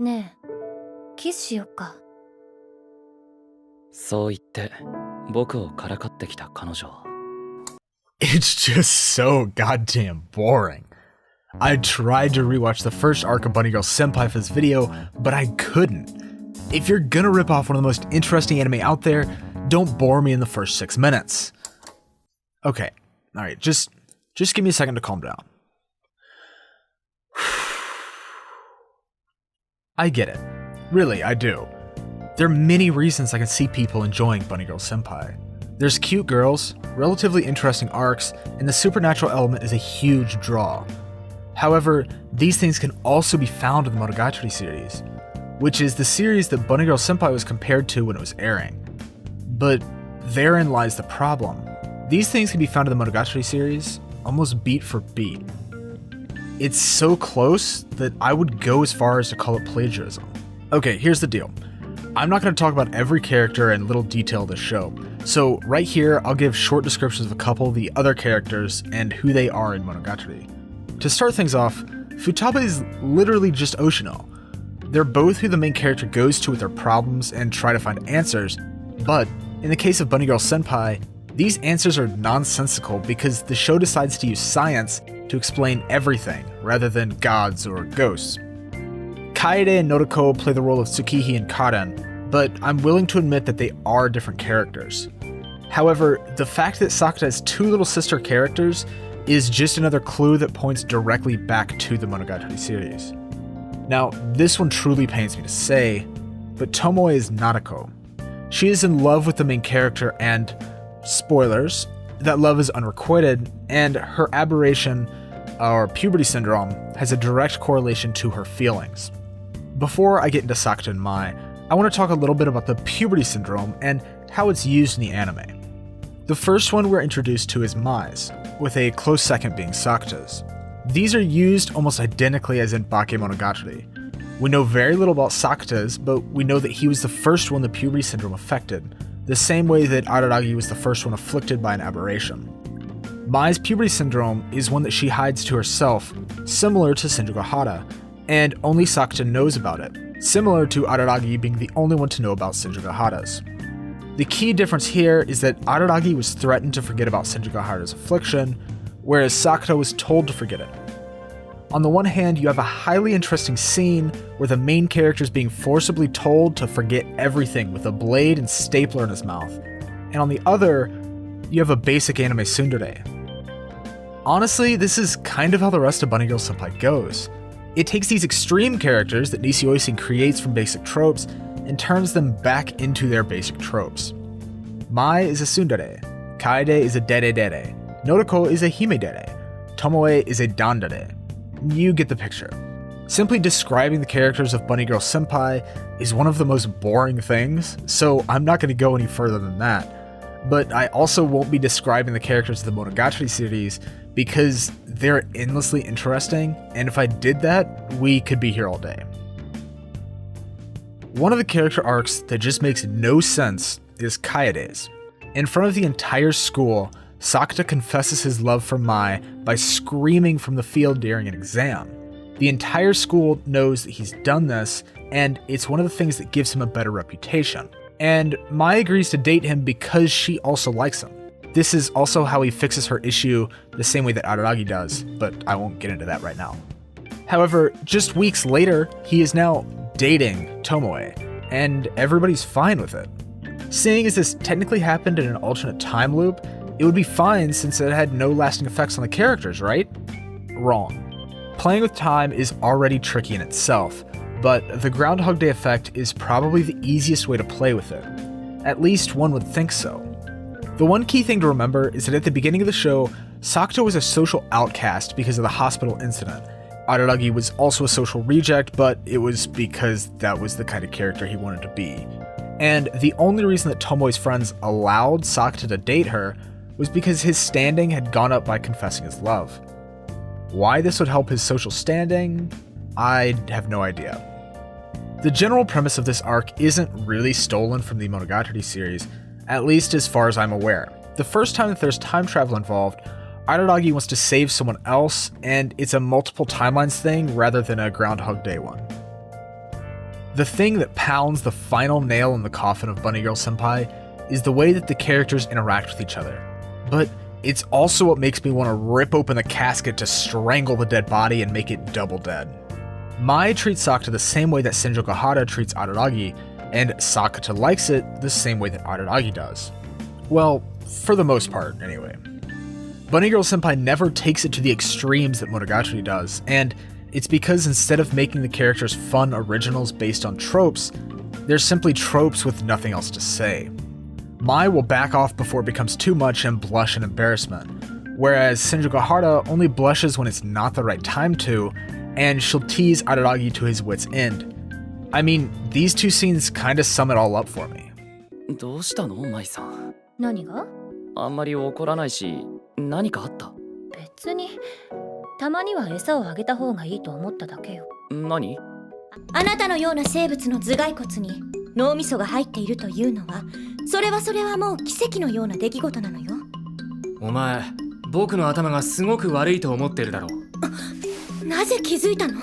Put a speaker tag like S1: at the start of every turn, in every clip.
S1: ねえ、キスしよっか。
S2: そう言って僕をからかってきた彼女は
S3: It's just so goddamn boring. I tried to rewatch the first arc of Bunny Girl Senpai for this video, but I couldn't. If you're gonna rip off one of the most interesting anime out there, don't bore me in the first 6 minutes. Okay, alright, just give me a second to calm down. I get it. Really, I do. There are many reasons I can see people enjoying Bunny Girl Senpai. There's cute girls, relatively interesting arcs, and the supernatural element is a huge draw. However, these things can also be found in the Monogatari series, which is the series that Bunny Girl Senpai was compared to when it was airing. But therein lies the problem. These things can be found in the Monogatari series almost beat for beat. It's so close that I would go as far as to call it plagiarism. Okay, here's the deal. I'm not going to talk about every character and little detail of the show, so right here I'll give short descriptions of a couple of the other characters and who they are in Monogatari. To start things off, Futaba is literally just Oshino. They're both who the main character goes to with their problems and try to find answers, but in the case of Bunny Girl Senpai, these answers are nonsensical because the show decides to use science to explain everything rather than gods or ghosts. Kaede and Noriko play the role of Tsukihi and Karen, but I'm willing to admit that they are different characters. However, the fact that Sakata has two little sister characters is just another clue that points directly back to the Monogatari series. Now, this one truly pains me to say, but Tomoe is Nadako. She is in love with the main character and, spoilers, that love is unrequited, and her aberration, or puberty syndrome, has a direct correlation to her feelings. Before I get into Sakata and Mai, I want to talk a little bit about the puberty syndrome and how it's used in the anime. The first one we're introduced to is Mai's, with a close second being Sakata's. These are used almost identically as in Bakemonogatari. We know very little about Sakata's, but we know that he was the first one the puberty syndrome affected, the same way that Araragi was the first one afflicted by an aberration. Mai's puberty syndrome is one that she hides to herself, similar to Shinjugahara, and only Sakata knows about it, similar to Araragi being the only one to know about Shinjugahara's. The key difference here is that Araragi was threatened to forget about Shinjugahara's affliction, whereas Sakata was told to forget it. On the one hand, you have a highly interesting scene where the main character is being forcibly told to forget everything with a blade and stapler in his mouth, and on the other, you have a basic anime tsundere. Honestly, this is kind of how the rest of Bunny Girl Senpai goes. It takes these extreme characters that Nisio Isin creates from basic tropes and turns them back into their basic tropes. Mai is a tsundere, Kaede is a dere, Noriko is a himedere, Tomoe is a dandere. You get the picture. Simply describing the characters of Bunny Girl Senpai is one of the most boring things, so I'm not going to go any further than that. But I also won't be describing the characters of the Monogatari series because they're endlessly interesting, and if I did that, we could be here all day. One of the character arcs that just makes no sense is Kaede's. In front of the entire school, Sakata confesses his love for Mai by screaming from the field during an exam. The entire school knows that he's done this, and it's one of the things that gives him a better reputation. And Mai agrees to date him because she also likes him. This is also how he fixes her issue the same way that Araragi does, but I won't get into that right now. However, just weeks later, he is now dating Tomoe, and everybody's fine with it. Seeing as this technically happened in an alternate time loop, it would be fine since it had no lasting effects on the characters, right? Wrong. Playing with time is already tricky in itself, but the Groundhog Day effect is probably the easiest way to play with it. At least one would think so. The one key thing to remember is that at the beginning of the show, Sakata was a social outcast because of the hospital incident. Araragi was also a social reject, but it was because that was the kind of character he wanted to be. And the only reason that Tomoe's friends allowed Sakata to date her was because his standing had gone up by confessing his love. Why this would help his social standing, I have no idea. The general premise of this arc isn't really stolen from the Monogatari series, at least as far as I'm aware. The first time that there's time travel involved, Araragi wants to save someone else, and it's a multiple timelines thing rather than a Groundhog Day one. The thing that pounds the final nail in the coffin of Bunny Girl Senpai is the way that the characters interact with each other. But it's also what makes me want to rip open the casket to strangle the dead body and make it double dead. Mai treats Sakata the same way that Senjo Gahara treats Araragi, and Sakata likes it the same way that Araragi does. Well, for the most part, anyway. Bunny Girl Senpai never takes it to the extremes that Monogatari does, and it's because instead of making the characters fun originals based on tropes, they're simply tropes with nothing else to say. Mai will back off before it becomes too much and blush in embarrassment, whereas Senju Gahara only blushes when it's not the right time to, and she'll tease Araragi to his wit's end. I mean, these two scenes kinda sum it all up for me.
S2: どうしたの舞さん。
S1: 何が？
S2: あんまり怒らないし、何かあった？
S1: 別に。たまには餌をあげた方がいいと思っただけよ。
S2: 何？
S4: あなたのような生物の頭蓋骨に脳みそが入っているというのは、それはもう奇跡のような出来事なのよ。
S5: お前、僕の頭がすごく悪いと思ってるだろう。
S4: なぜ気づいたの？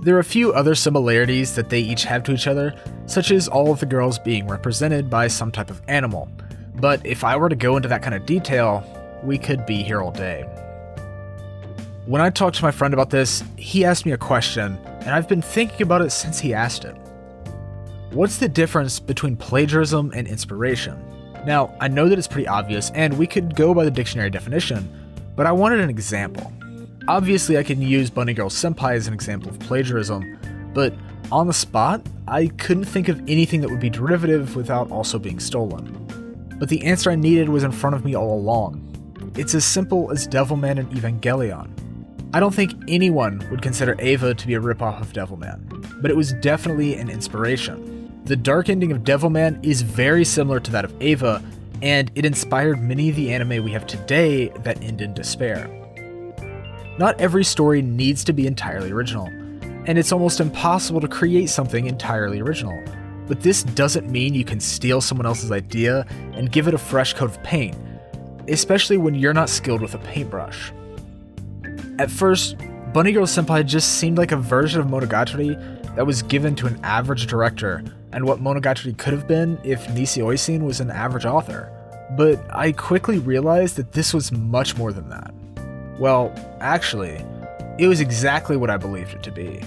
S3: There are a few other similarities that they each have to each other, such as all of the girls being represented by some type of animal. But if I were to go into that kind of detail, we could be here all day. When I talked to my friend about this, he asked me a question, and I've been thinking about it since he asked it. What's the difference between plagiarism and inspiration? Now, I know that it's pretty obvious, and we could go by the dictionary definition, but I wanted an example. Obviously, I can use Bunny Girl Senpai as an example of plagiarism, but on the spot, I couldn't think of anything that would be derivative without also being stolen. But the answer I needed was in front of me all along. It's as simple as Devilman and Evangelion. I don't think anyone would consider Eva to be a ripoff of Devilman, but it was definitely an inspiration. The dark ending of Devilman is very similar to that of Eva, and it inspired many of the anime we have today that end in despair. Not every story needs to be entirely original, and it's almost impossible to create something entirely original. But this doesn't mean you can steal someone else's idea and give it a fresh coat of paint, especially when you're not skilled with a paintbrush. At first, Bunny Girl Senpai just seemed like a version of Monogatari that was given to an average director, and what Monogatari could have been if Nisio Isin was an average author. But I quickly realized that this was much more than that. Well, actually, it was exactly what I believed it to be.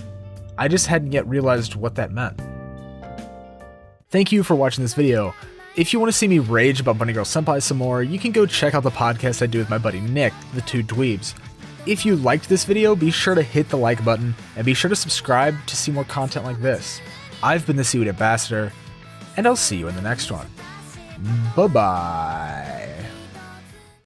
S3: I just hadn't yet realized what that meant. Thank you for watching this video. If you want to see me rage about Bunny Girl Senpai some more, you can go check out the podcast I do with my buddy Nick, The Two Dweebs. If you liked this video, be sure to hit the like button, and be sure to subscribe to see more content like this. I've been the Seaweed Ambassador, and I'll see you in the next one. Bye-bye.